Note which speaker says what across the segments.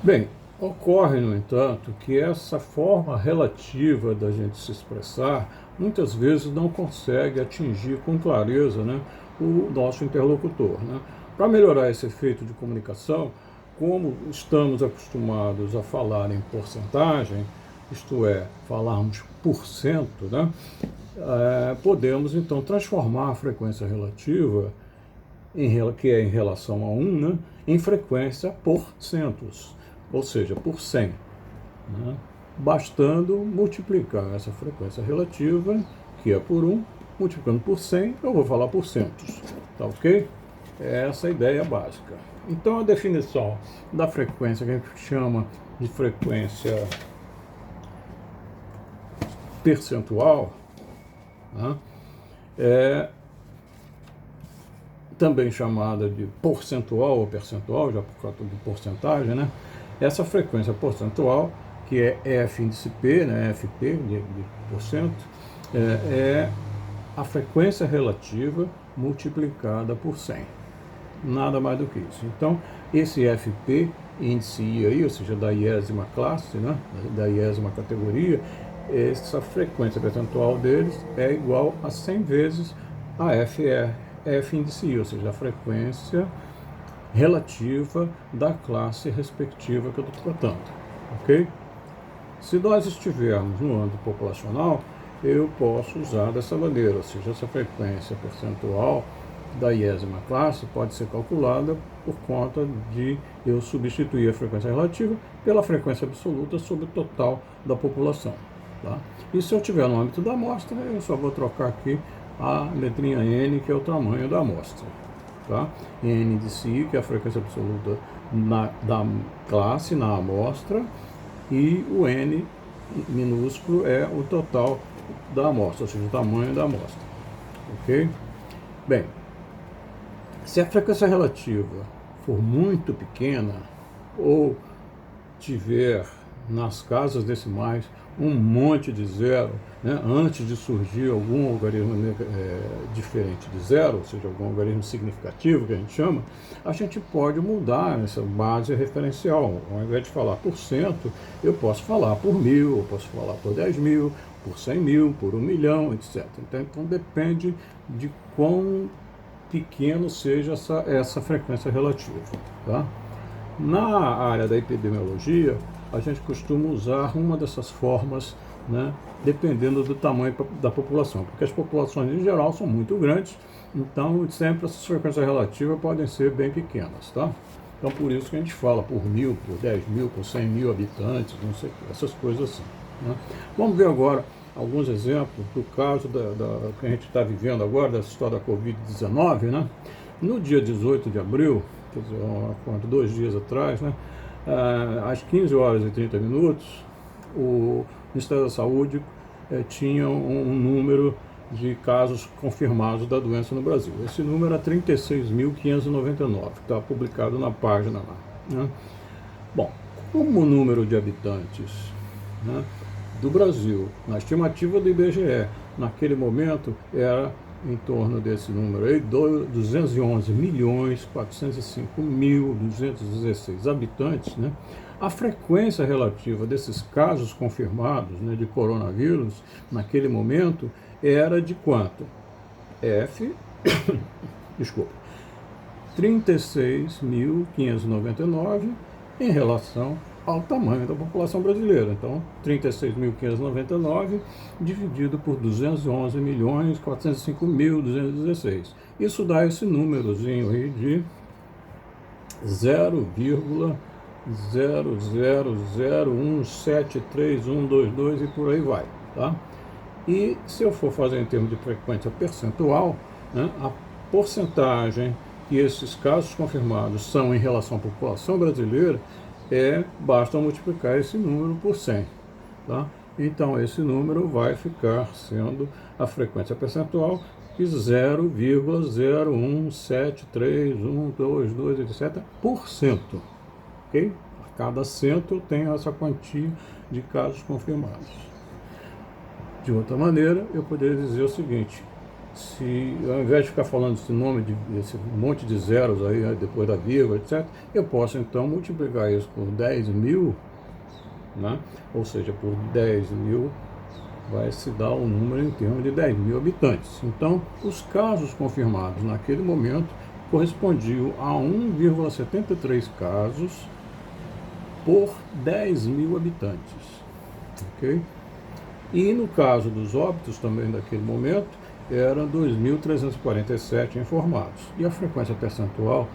Speaker 1: Bem, ocorre, no entanto, que essa forma relativa da gente se expressar muitas vezes não consegue atingir com clareza, né, o nosso interlocutor. Né? Para melhorar esse efeito de comunicação, como estamos acostumados a falar em porcentagem, isto é, falarmos por cento, né, podemos então transformar a frequência relativa que é em relação a 1, né, em frequência por centos, ou seja, por 100. Né, bastando multiplicar essa frequência relativa, que é por 1, multiplicando por 100, eu vou falar por centos. Tá ok? É essa a ideia básica. Então, a definição da frequência, que a gente chama de frequência percentual, né, é também chamada de percentual ou percentual, já por causa de porcentagem, né? Essa frequência percentual, que é F índice P, né? FP, de porcento, é a frequência relativa multiplicada por 100. Nada mais do que isso. Então, esse FP, índice I aí, ou seja, da iésima classe, né? Da iésima categoria, essa frequência percentual deles é igual a 100 vezes a F índice I, ou seja, a frequência relativa da classe respectiva que eu estou tratando, ok? Se nós estivermos no âmbito populacional, eu posso usar dessa maneira, ou seja, essa frequência percentual da iésima classe pode ser calculada por conta de eu substituir a frequência relativa pela frequência absoluta sobre o total da população. Tá? E se eu estiver no âmbito da amostra, eu só vou trocar aqui a letrinha N, que é o tamanho da amostra. Tá? N de si, que é a frequência absoluta da classe, na amostra, e o N minúsculo é o total da amostra, ou seja, o tamanho da amostra. Ok? Bem, se a frequência relativa for muito pequena ou tiver nas casas decimais um monte de zero, né, antes de surgir algum algarismo diferente de zero, ou seja, algum algarismo significativo que a gente chama, a gente pode mudar essa base referencial. Ao invés de falar por cento, eu posso falar por 1000, eu posso falar por 10.000, por 100.000, por 1.000.000, etc. Então depende de quão pequeno seja essa frequência relativa. Tá? Na área da epidemiologia, a gente costuma usar uma dessas formas, né, dependendo do tamanho da população, porque as populações em geral são muito grandes, então sempre essas frequências relativas podem ser bem pequenas. Tá? Então por isso que a gente fala por 1.000, por 10.000, por 100.000 habitantes, não sei, essas coisas assim. Né? Vamos ver agora alguns exemplos do caso que a gente está vivendo agora, dessa história da Covid-19. Né? No dia 18 de abril, quer dizer, 2 dias atrás, né, às 15 horas e 30 minutos, o Ministério da Saúde tinha um número de casos confirmados da doença no Brasil. Esse número é 36.599, que está publicado na página lá. Né? Bom, como o número de habitantes, né, do Brasil, na estimativa do IBGE, naquele momento era em torno desse número aí, 211.405.216 habitantes, né? A frequência relativa desses casos confirmados, né, de coronavírus, naquele momento, era de quanto? F, desculpa, 36.599 em relação ao tamanho da população brasileira. Então, 36.599 dividido por 211.405.216. Isso dá esse númerozinho aí de 0,000173122 e por aí vai. Tá? E se eu for fazer em termos de frequência percentual, né, a porcentagem que esses casos confirmados são em relação à população brasileira basta multiplicar esse número por 100. Tá? Então, esse número vai ficar sendo a frequência percentual de 0,0173122, etc., por cento. Okay? A cada cento tem essa quantia de casos confirmados. De outra maneira, eu poderia dizer o seguinte: se ao invés de ficar falando esse monte de zeros aí, né, depois da vírgula, etc., eu posso então multiplicar isso por 10.000, né? Ou seja, por 10.000 vai se dar um número em termos de 10.000 habitantes. Então, os casos confirmados naquele momento correspondiam a 1,73 casos por 10.000 habitantes. Okay? E no caso dos óbitos também daquele momento, eram 2.347 informados. E a frequência percentual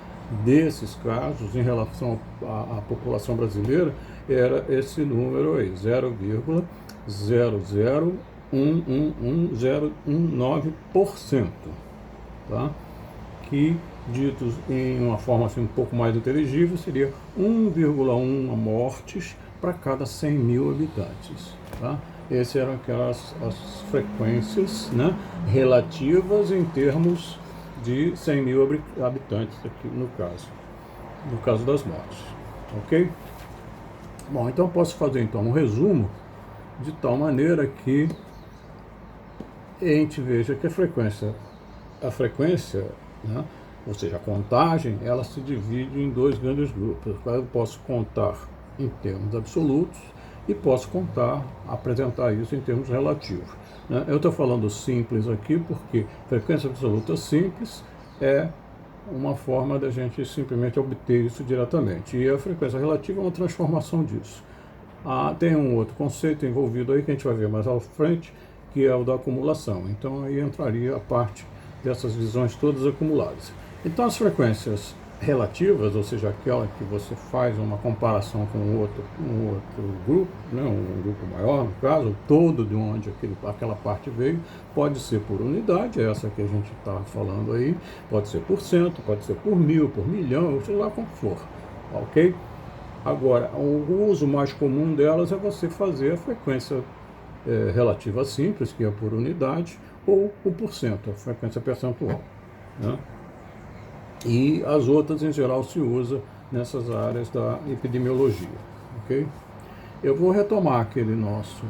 Speaker 1: desses casos em relação à população brasileira era esse número aí, 0,001111019%, tá? Que, ditos em uma forma assim, um pouco mais inteligível, seria 1,1 mortes para cada 100.000 habitantes. Tá? Essas eram as frequências, né, relativas em termos de 100.000 habitantes, aqui no caso das mortes. Ok? Bom, então posso fazer então um resumo de tal maneira que a gente veja que a frequência, né, ou seja, a contagem, ela se divide em dois grandes grupos. Eu posso contar em termos absolutos e posso apresentar isso em termos relativos. Né? Eu estou falando simples aqui porque frequência absoluta simples é uma forma da gente simplesmente obter isso diretamente. E a frequência relativa é uma transformação disso. Tem um outro conceito envolvido aí que a gente vai ver mais à frente, que é o da acumulação. Então aí entraria a parte dessas visões todas acumuladas. Então as frequências relativas, ou seja, aquela que você faz uma comparação com um outro grupo, né, um grupo maior, no caso, o todo de onde aquela parte veio, pode ser por unidade, essa que a gente está falando aí, pode ser por cento, pode ser por mil, por milhão, sei lá como for, ok? Agora, o uso mais comum delas é você fazer a frequência relativa simples, que é por unidade, ou o porcento, a frequência percentual, né? E as outras, em geral, se usa nessas áreas da epidemiologia, ok? Eu vou retomar aquele nosso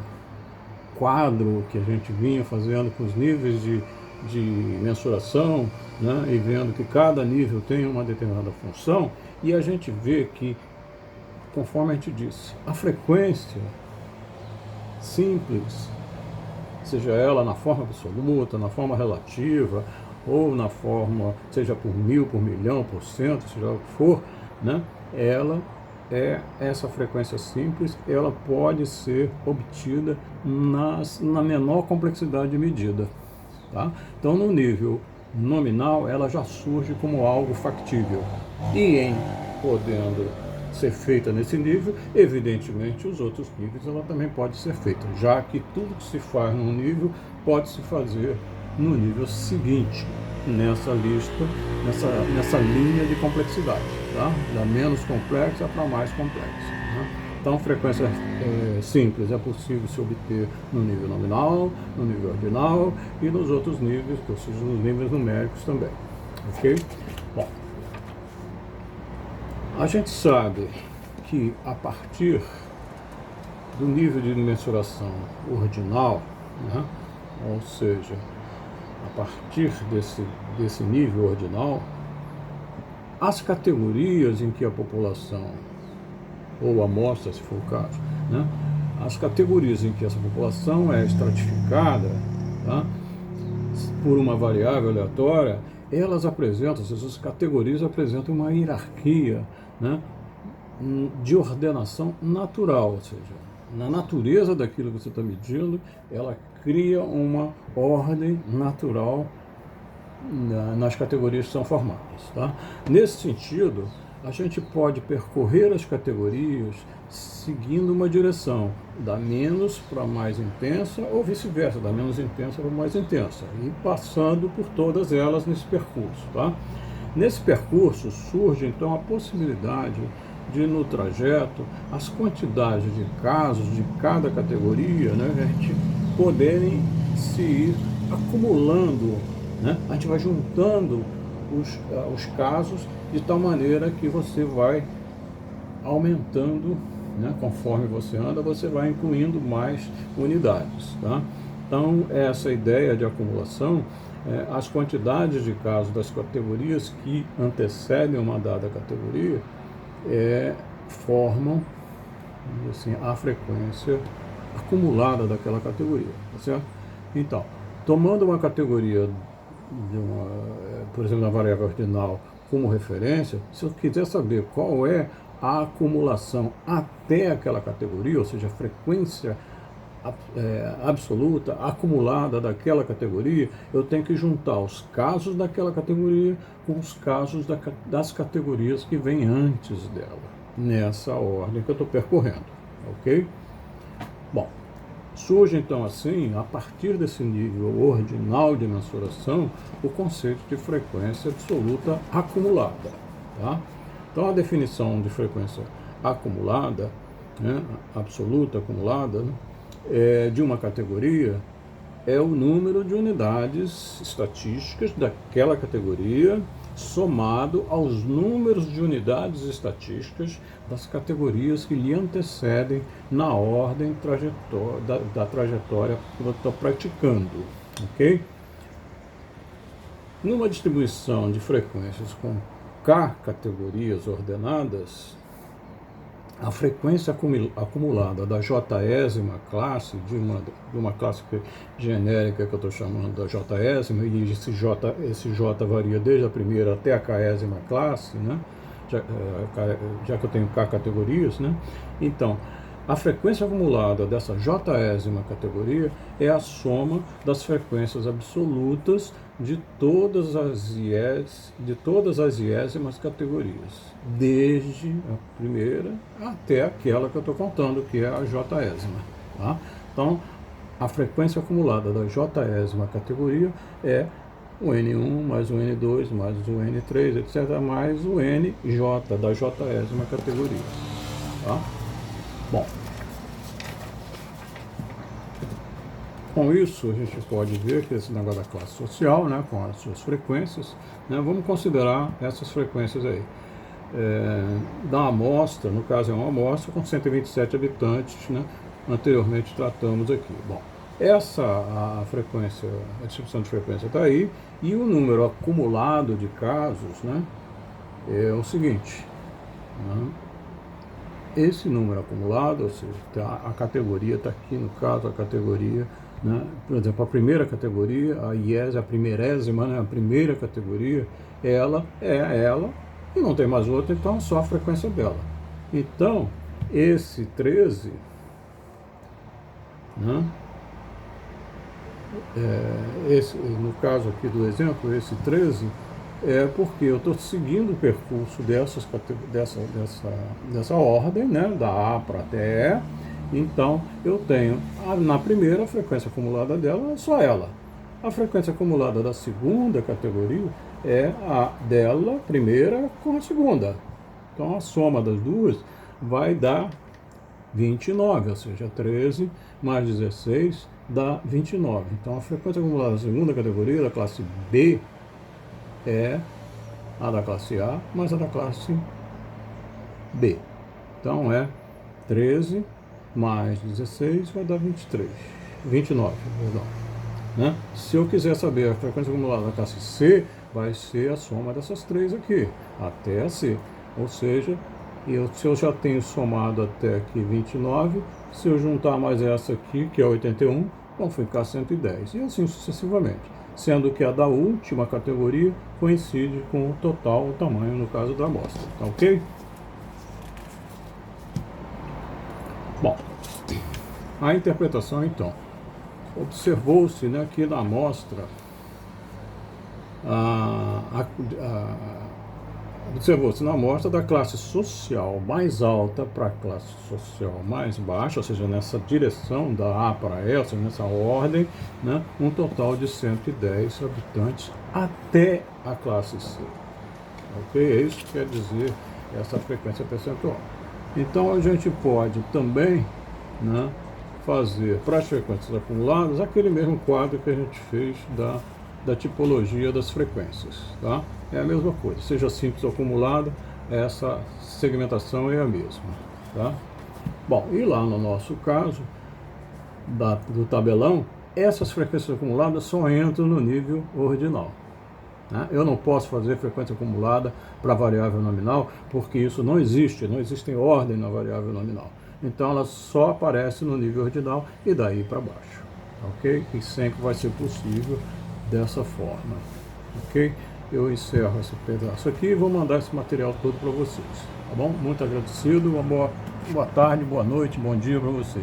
Speaker 1: quadro que a gente vinha fazendo com os níveis de mensuração, né? E vendo que cada nível tem uma determinada função, e a gente vê que, conforme a gente disse, a frequência simples, seja ela na forma absoluta, na forma relativa, ou na forma, seja por mil, por milhão, por cento, seja o que for, né? Essa frequência simples, ela pode ser obtida na menor complexidade de medida. Tá? Então, no nível nominal, ela já surge como algo factível. E em podendo ser feita nesse nível, evidentemente, os outros níveis ela também pode ser feita, já que tudo que se faz num nível pode se fazer no nível seguinte, nessa lista, nessa linha de complexidade, tá? Da menos complexa para mais complexa. Né? Então, frequência simples é possível se obter no nível nominal, no nível ordinal e nos outros níveis, ou seja, nos níveis numéricos também. Ok? Bom, a gente sabe que a partir do nível de mensuração ordinal, né, ou seja, a partir desse nível ordinal, as categorias em que a população, ou amostra, se for o caso, né, as categorias em que essa população é estratificada, tá, por uma variável aleatória, elas apresentam, essas categorias apresentam uma hierarquia, né, de ordenação natural, ou seja, na natureza daquilo que você está medindo, ela cria uma ordem natural nas categorias que são formadas. Tá? Nesse sentido, a gente pode percorrer as categorias seguindo uma direção, da menos para mais intensa ou vice-versa, da menos intensa para mais intensa, e passando por todas elas nesse percurso. Tá? Nesse percurso surge então a possibilidade de, no trajeto, as quantidades de casos de cada categoria, né, a gente poderem se ir acumulando, né? A gente vai juntando os casos de tal maneira que você vai aumentando, né? Conforme você anda, você vai incluindo mais unidades. Tá? Então, essa ideia de acumulação, as quantidades de casos das categorias que antecedem uma dada categoria formam assim, a frequência acumulada daquela categoria, tá certo? Então, tomando uma categoria por exemplo, da variável ordinal como referência, se eu quiser saber qual é a acumulação até aquela categoria, ou seja, a frequência absoluta, acumulada daquela categoria, eu tenho que juntar os casos daquela categoria com os casos das categorias que vêm antes dela, nessa ordem que eu estou percorrendo, ok? Bom, surge então assim, a partir desse nível ordinal de mensuração, o conceito de frequência absoluta acumulada, tá? Então a definição de frequência acumulada, né, absoluta acumulada, né, de uma categoria é o número de unidades estatísticas daquela categoria somado aos números de unidades estatísticas das categorias que lhe antecedem na ordem da trajetória que eu estou praticando, ok? Numa distribuição de frequências com K categorias ordenadas, a frequência acumulada da jésima classe, de uma classe genérica que eu estou chamando da jésima, e esse J varia desde a primeira até a késima classe, né? Já que eu tenho K categorias, né? Então, a frequência acumulada dessa jésima categoria é a soma das frequências absolutas de todas as iésimas categorias, desde a primeira até aquela que eu estou contando, que é a jésima. Tá? Então, a frequência acumulada da jésima categoria é o N1 mais o N2 mais o N3, etc., mais o NJ da jésima categoria. Tá? Bom, com isso a gente pode ver que esse negócio da classe social, né, com as suas frequências, né, vamos considerar essas frequências aí. Da amostra, no caso é uma amostra com 127 habitantes, né, anteriormente tratamos aqui. Bom, a frequência, a distribuição de frequência está aí, e o número acumulado de casos, né, é o seguinte, né, esse número acumulado, ou seja, a categoria está aqui, no caso a categoria, né, por exemplo, a primeira categoria, a IES, a primeirésima, né, a primeira categoria, ela é ela, e não tem mais outra, então só a frequência dela. Então, esse 13, né, no caso aqui do exemplo, esse 13, é porque eu estou seguindo o percurso dessa ordem, né, da A para até E. Então, eu tenho, na primeira, a frequência acumulada dela é só ela. A frequência acumulada da segunda categoria é a dela, primeira, com a segunda. Então, a soma das duas vai dar 29, ou seja, 13 mais 16 dá 29. Então, a frequência acumulada da segunda categoria, da classe B, é a da classe A, mais a da classe B. Então, é 13 mais 16 vai dar 29, perdão. Né? Se eu quiser saber a frequência acumulada da classe C, vai ser a soma dessas três aqui, até a C. Ou seja, se eu já tenho somado até aqui 29, se eu juntar mais essa aqui, que é 81, vão ficar 110, e assim sucessivamente. Sendo que a da última categoria coincide com o total, o tamanho, no caso da amostra. Tá ok? Bom, a interpretação então. Observou-se, né, que na amostra observou-se na amostra da classe social mais alta para a classe social mais baixa, ou seja, nessa direção da A para E, ou seja, nessa ordem, né, um total de 110 habitantes até a classe C. Ok? É isso que quer dizer essa frequência percentual. Então a gente pode também, né, fazer para as frequências acumuladas aquele mesmo quadro que a gente fez da tipologia das frequências, tá? É a mesma coisa, seja simples ou acumulada, essa segmentação é a mesma, tá? Bom, e lá no nosso caso do tabelão, essas frequências acumuladas só entram no nível ordinal. Né? Eu não posso fazer frequência acumulada para variável nominal, porque isso não existe, não existe ordem na variável nominal. Então ela só aparece no nível ordinal e daí para baixo. Ok? E sempre vai ser possível dessa forma. Ok? Eu encerro esse pedaço aqui e vou mandar esse material todo para vocês. Tá bom? Muito agradecido, uma boa tarde, boa noite, bom dia para vocês.